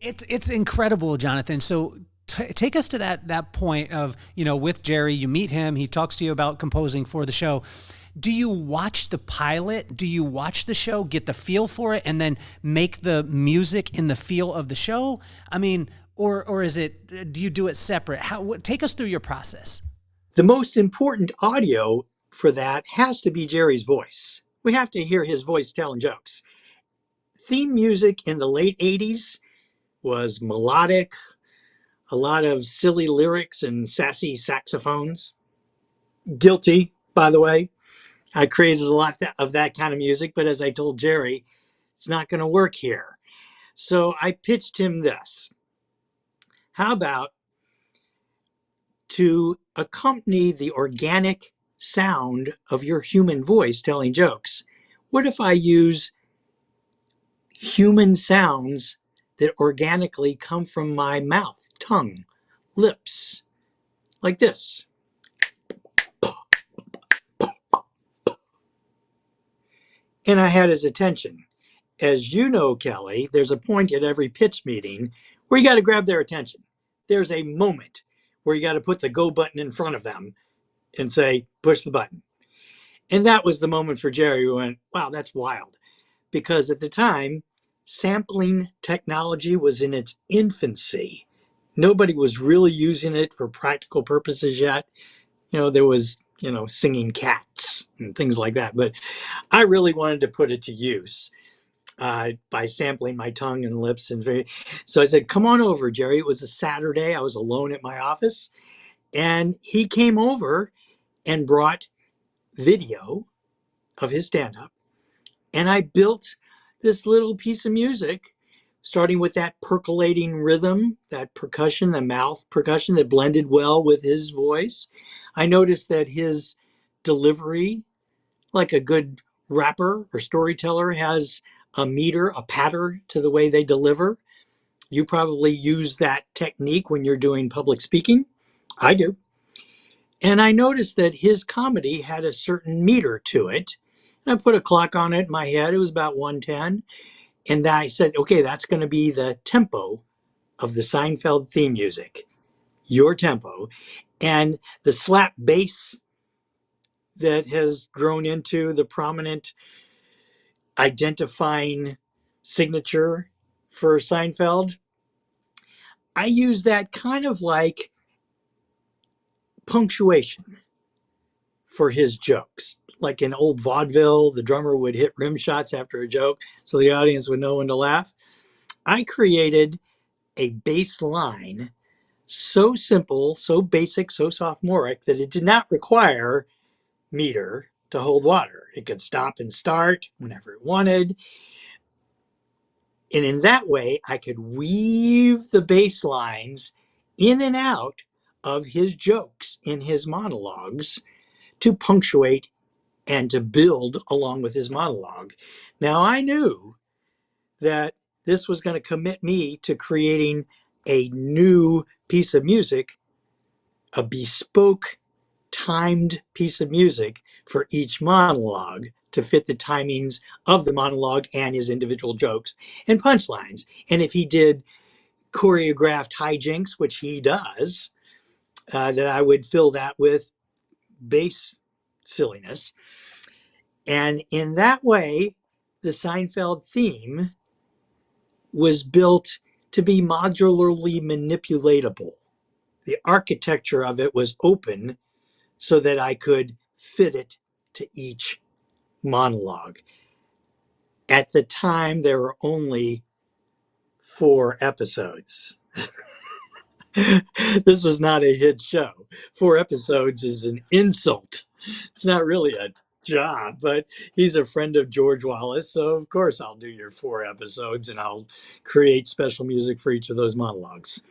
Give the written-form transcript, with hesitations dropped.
It's incredible, Jonathan. So take us to that point of, with Jerry, you meet him, he talks to you about composing for the show. Do you watch the pilot? Do you watch the show, get the feel for it, and then make the music in the feel of the show? I mean, or is it? Do you do it separate? Take us through your process. The most important audio for that has to be Jerry's voice. We have to hear his voice telling jokes. Theme music in the late 80s was melodic, a lot of silly lyrics and sassy saxophones. Guilty, by the way. I created a lot of that kind of music, but as I told Jerry, it's not going to work here. So I pitched him this. How about to accompany the organic sound of your human voice telling jokes? What if I use human sounds that organically come from my mouth, tongue, lips, like this? And I had his attention. As you know, Kelly, there's a point at every pitch meeting where you got to grab their attention. There's a moment where you got to put the go button in front of them and say, push the button. And that was the moment for Jerry who went, wow, that's wild. Because at the time, sampling technology was in its infancy. Nobody was really using it for practical purposes yet. There was, singing cats and things like that. But I really wanted to put it to use by sampling my tongue and lips. So I said, come on over, Jerry. It was a Saturday. I was alone at my office. And he came over and brought video of his stand up. And I built this little piece of music, starting with that percolating rhythm, that percussion, the mouth percussion that blended well with his voice. I noticed that his delivery, like a good rapper or storyteller, has a meter, a patter to the way they deliver. You probably use that technique when you're doing public speaking. I do. And I noticed that his comedy had a certain meter to it. And I put a clock on it in my head. It was about 110. And I said, okay, that's going to be the tempo of the Seinfeld theme music, your tempo. And the slap bass that has grown into the prominent identifying signature for Seinfeld, I use that kind of like punctuation for his jokes. Like in old vaudeville, the drummer would hit rim shots after a joke so the audience would know when to laugh. I created a bass line so simple, so basic, so sophomoric that it did not require meter to hold water. It could stop and start whenever it wanted. And in that way, I could weave the bass lines in and out of his jokes in his monologues to punctuate and to build along with his monologue. Now, I knew that this was going to commit me to creating a new piece of music, a bespoke, timed piece of music for each monologue to fit the timings of the monologue and his individual jokes and punchlines. And if he did choreographed hijinks, which he does, that I would fill that with bass silliness. And in that way, the Seinfeld theme was built to be modularly manipulatable. The architecture of it was open so that I could fit it to each monologue. At the time, there were only 4 episodes. This was not a hit show. 4 episodes is an insult. It's not really a job, but he's a friend of George Wallace. So, of course, I'll do your 4 episodes and I'll create special music for each of those monologues.